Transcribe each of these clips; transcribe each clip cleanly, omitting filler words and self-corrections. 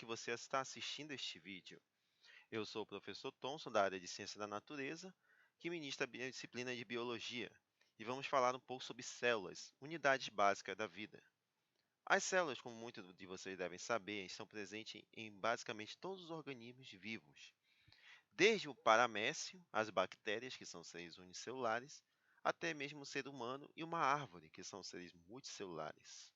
que você está assistindo este vídeo. Eu sou o professor Thomson, da área de Ciência da Natureza, que ministra a disciplina de Biologia, e vamos falar um pouco sobre células, unidades básicas da vida. As células, como muitos de vocês devem saber, estão presentes em basicamente todos os organismos vivos, desde o paramécio, as bactérias, que são seres unicelulares, até mesmo o ser humano e uma árvore, que são seres multicelulares.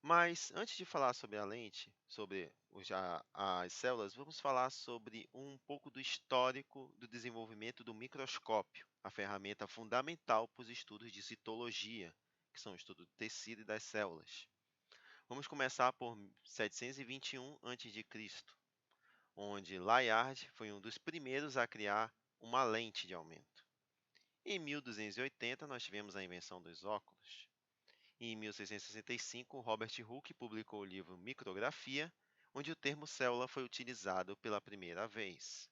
Mas antes de falar sobre a lente, sobre as células, vamos falar sobre um pouco do histórico do desenvolvimento do microscópio, a ferramenta fundamental para os estudos de citologia, que são o estudo do tecido e das células. Vamos começar por 721 a.C., onde Layard foi um dos primeiros a criar uma lente de aumento. Em 1280, nós tivemos a invenção dos óculos. Em 1665, Robert Hooke publicou o livro Micrografia, onde o termo célula foi utilizado pela primeira vez.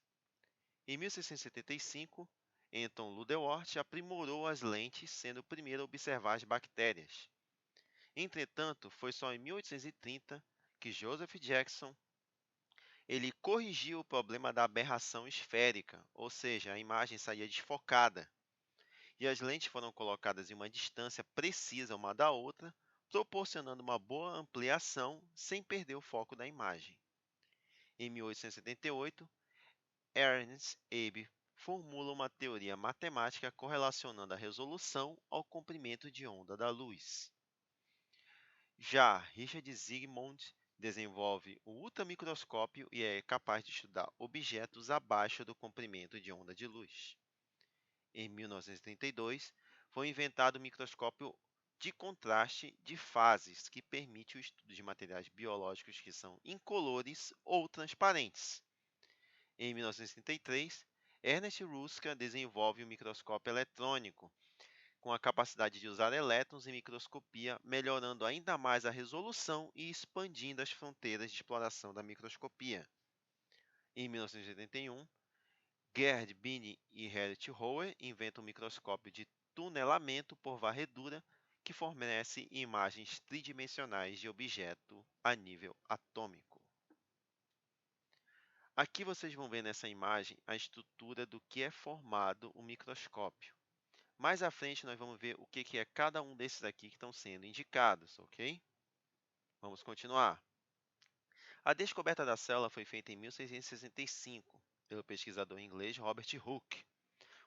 Em 1675, Anton Ludeworth aprimorou as lentes, sendo o primeiro a observar as bactérias. Entretanto, foi só em 1830 que Joseph Jackson ele corrigiu o problema da aberração esférica, ou seja, a imagem saía desfocada, e as lentes foram colocadas em uma distância precisa uma da outra, proporcionando uma boa ampliação sem perder o foco da imagem. Em 1878, Ernst Abbe formula uma teoria matemática correlacionando a resolução ao comprimento de onda da luz. Já Richard Zsigmond desenvolve o ultramicroscópio e é capaz de estudar objetos abaixo do comprimento de onda de luz. Em 1932, foi inventado o microscópio de contraste de fases, que permite o estudo de materiais biológicos que são incolores ou transparentes. Em 1933, Ernest Ruska desenvolve o microscópio eletrônico, com a capacidade de usar elétrons em microscopia, melhorando ainda mais a resolução e expandindo as fronteiras de exploração da microscopia. Em 1981, Gerd Binet e Harriet Hoare inventam um microscópio de tunelamento por varredura que fornece imagens tridimensionais de objeto a nível atômico. Aqui vocês vão ver nessa imagem a estrutura do que é formado o microscópio. Mais à frente nós vamos ver o que é cada um desses aqui que estão sendo indicados, ok? Vamos continuar. A descoberta da célula foi feita em 1665 pelo pesquisador inglês Robert Hooke,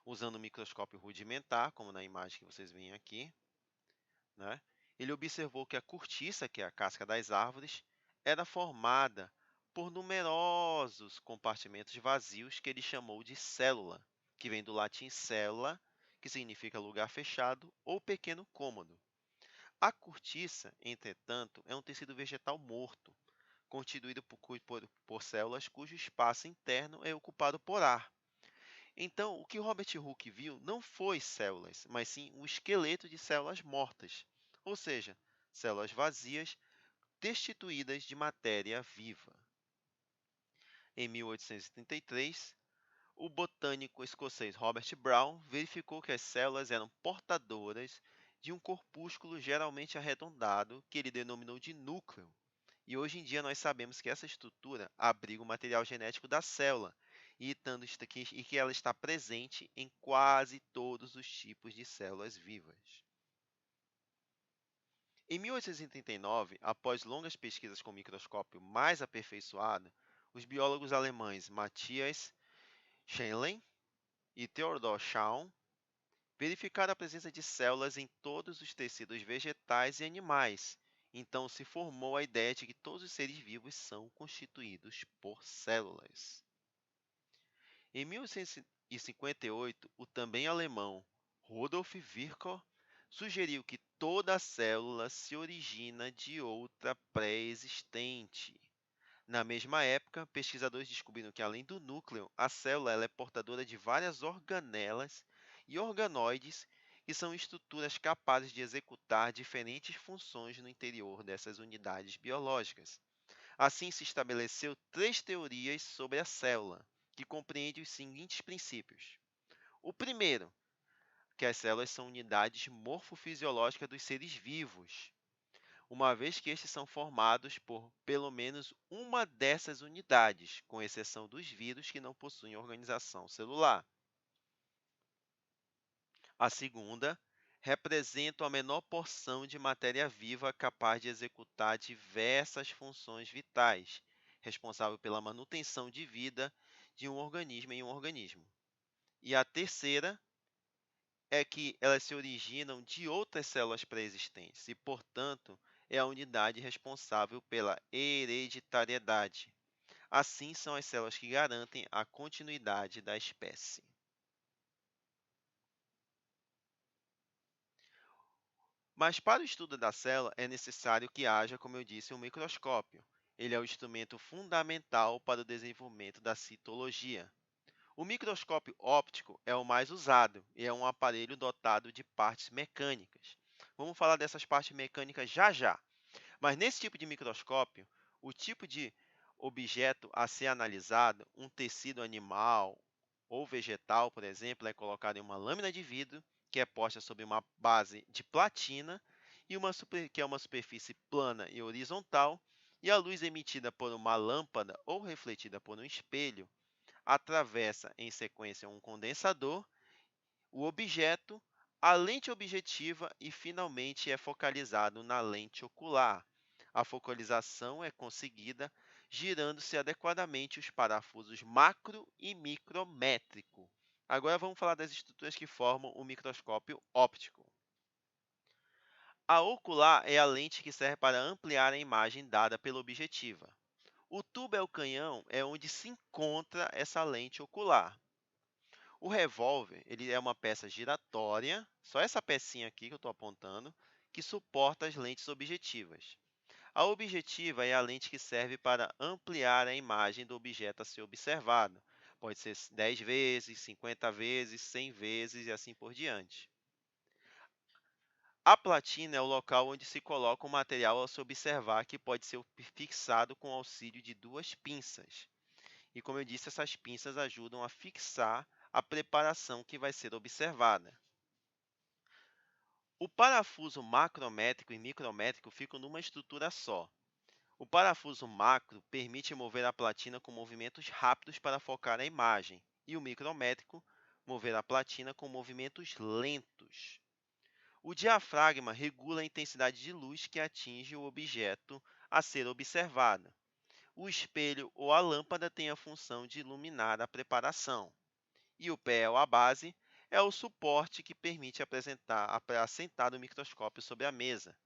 usando um microscópio rudimentar, como na imagem que vocês veem aqui, né? Ele observou que a cortiça, que é a casca das árvores, era formada por numerosos compartimentos vazios que ele chamou de célula, que vem do latim cella, que significa lugar fechado ou pequeno cômodo. A cortiça, entretanto, é um tecido vegetal morto, constituído por células cujo espaço interno é ocupado por ar. Então, o que Robert Hooke viu não foi células, mas sim um esqueleto de células mortas, ou seja, células vazias destituídas de matéria viva. Em 1833, o botânico escocês Robert Brown verificou que as células eram portadoras de um corpúsculo geralmente arredondado, que ele denominou de núcleo. E hoje em dia nós sabemos que essa estrutura abriga o material genético da célula e que ela está presente em quase todos os tipos de células vivas. Em 1839, após longas pesquisas com microscópio mais aperfeiçoado, os biólogos alemães Matthias Scheele e Theodor Schaum verificaram a presença de células em todos os tecidos vegetais e animais. Então, se formou a ideia de que todos os seres vivos são constituídos por células. Em 1858, o também alemão Rudolf Virchow sugeriu que toda célula se origina de outra pré-existente. Na mesma época, pesquisadores descobriram que, além do núcleo, a célula ela é portadora de várias organelas e organoides, que são estruturas capazes de executar diferentes funções no interior dessas unidades biológicas. Assim, se estabeleceu três teorias sobre a célula, que compreendem os seguintes princípios. O primeiro, que as células são unidades morfofisiológicas dos seres vivos. uma vez que estes são formados por pelo menos uma dessas unidades, com exceção dos vírus que não possuem organização celular. A segunda representa a menor porção de matéria viva capaz de executar diversas funções vitais, responsável pela manutenção de vida de um organismo em um organismo. E a terceira é que elas se originam de outras células pré-existentes e, portanto, é a unidade responsável pela hereditariedade. Assim, são as células que garantem a continuidade da espécie. Mas para o estudo da célula é necessário que haja, como eu disse, um microscópio. Ele é o instrumento fundamental para o desenvolvimento da citologia. O microscópio óptico é o mais usado e é um aparelho dotado de partes mecânicas. Vamos falar dessas partes mecânicas já já. Mas nesse tipo de microscópio, o tipo de objeto a ser analisado, um tecido animal ou vegetal, por exemplo, é colocado em uma lâmina de vidro que é posta sobre uma base de platina e que é uma superfície plana e horizontal, e a luz emitida por uma lâmpada ou refletida por um espelho atravessa em sequência um condensador, o objeto, a lente objetiva e, finalmente, é focalizado na lente ocular. A focalização é conseguida girando-se adequadamente os parafusos macro e micrométrico. Agora vamos falar das estruturas que formam o microscópio óptico. A ocular é a lente que serve para ampliar a imagem dada pela objetiva. O tubo é o canhão, é onde se encontra essa lente ocular. O revólver, ele é uma peça giratória, só essa pecinha aqui que eu estou apontando, que suporta as lentes objetivas. A objetiva é a lente que serve para ampliar a imagem do objeto a ser observado. Pode ser 10 vezes, 50 vezes, 100 vezes e assim por diante. A platina é o local onde se coloca o material a se observar, que pode ser fixado com o auxílio de duas pinças. E como eu disse, essas pinças ajudam a fixar a preparação que vai ser observada. O parafuso macrométrico e micrométrico ficam numa estrutura só. O parafuso macro permite mover a platina com movimentos rápidos para focar a imagem, e o micrométrico mover a platina com movimentos lentos. O diafragma regula a intensidade de luz que atinge o objeto a ser observado. O espelho ou a lâmpada têm a função de iluminar a preparação. E o pé ou a base é o suporte que permite assentar o microscópio sobre a mesa.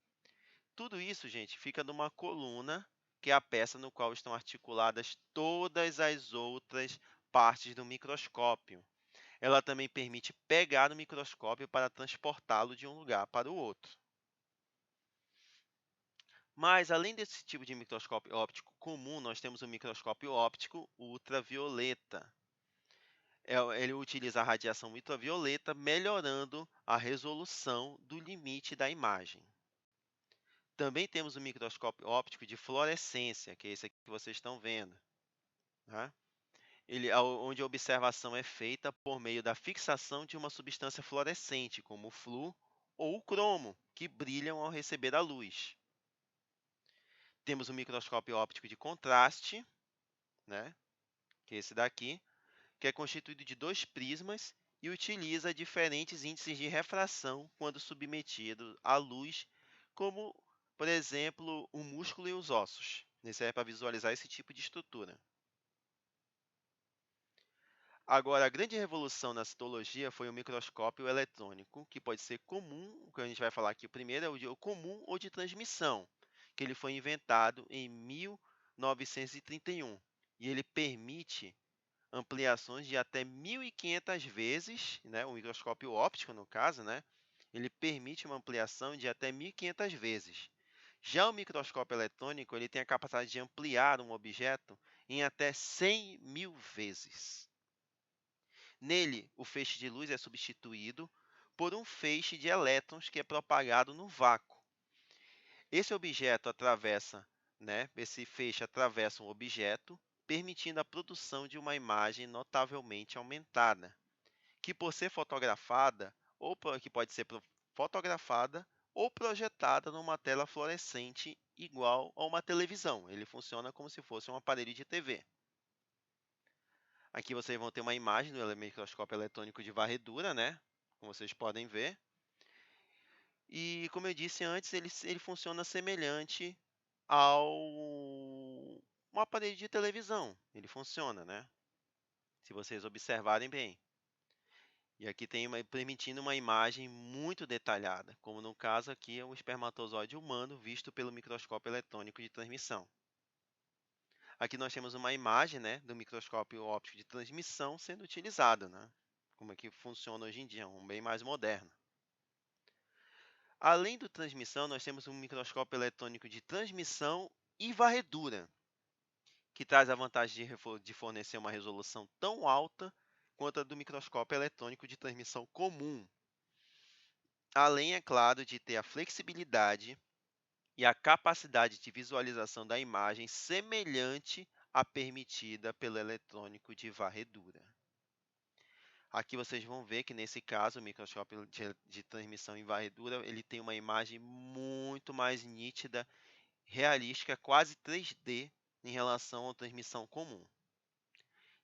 Tudo isso, gente, fica numa coluna, que é a peça no qual estão articuladas todas as outras partes do microscópio. Ela também permite pegar o microscópio para transportá-lo de um lugar para o outro. Mas, além desse tipo de microscópio óptico comum, nós temos o microscópio óptico ultravioleta. Ele utiliza a radiação ultravioleta, melhorando a resolução do limite da imagem. Também temos o microscópio óptico de fluorescência, que é esse aqui que vocês estão vendo, tá? Onde a observação é feita por meio da fixação de uma substância fluorescente, como o flúor ou o cromo, que brilham ao receber a luz. Temos o microscópio óptico de contraste, né? Que é esse daqui, que é constituído de dois prismas e utiliza diferentes índices de refração quando submetido à luz, como, por exemplo, o músculo e os ossos. Esse é para visualizar esse tipo de estrutura. Agora, a grande revolução na citologia foi o microscópio eletrônico, que pode ser comum, o que a gente vai falar aqui o primeiro é o comum ou de transmissão, que ele foi inventado em 1931, e ele permite ampliações de até 1.500 vezes, né, o microscópio óptico, no caso, né, ele permite uma ampliação de até 1.500 vezes. Já o microscópio eletrônico, ele tem a capacidade de ampliar um objeto em até 100.000 vezes. Nele, o feixe de luz é substituído por um feixe de elétrons que é propagado no vácuo. Esse objeto atravessa, né, esse feixe atravessa um objeto, permitindo a produção de uma imagem notavelmente aumentada, que por ser fotografada, que pode ser fotografada ou projetada numa tela fluorescente igual a uma televisão. Ele funciona como se fosse um aparelho de TV. Aqui vocês vão ter uma imagem do microscópio eletrônico de varredura, né? Como vocês podem ver. E, como eu disse antes, ele funciona semelhante ao um aparelho de televisão. Ele funciona, né? Se vocês observarem bem. E aqui permitindo uma imagem muito detalhada, como no caso aqui é o espermatozoide humano visto pelo microscópio eletrônico de transmissão. Aqui nós temos uma imagem, né, do microscópio óptico de transmissão sendo utilizado, né? Como é que funciona hoje em dia, um bem mais moderno. Além do transmissão, nós temos um microscópio eletrônico de transmissão e varredura, que traz a vantagem de fornecer uma resolução tão alta quanto a do microscópio eletrônico de transmissão comum. Além, é claro, de ter a flexibilidade e a capacidade de visualização da imagem semelhante à permitida pelo eletrônico de varredura. Aqui vocês vão ver que, nesse caso, o microscópio de transmissão em varredura, ele tem uma imagem muito mais nítida, realística, quase 3D, em relação à transmissão comum.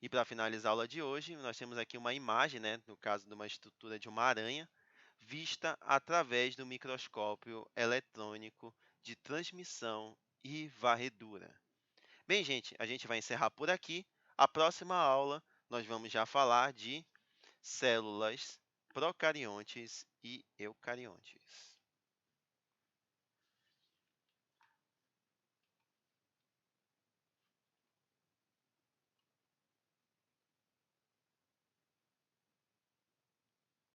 E para finalizar a aula de hoje, nós temos aqui uma imagem, né, no caso de uma estrutura de uma aranha, vista através do microscópio eletrônico de transmissão e varredura. Bem, gente, a gente vai encerrar por aqui. A próxima aula nós vamos já falar de células procariontes e eucariontes.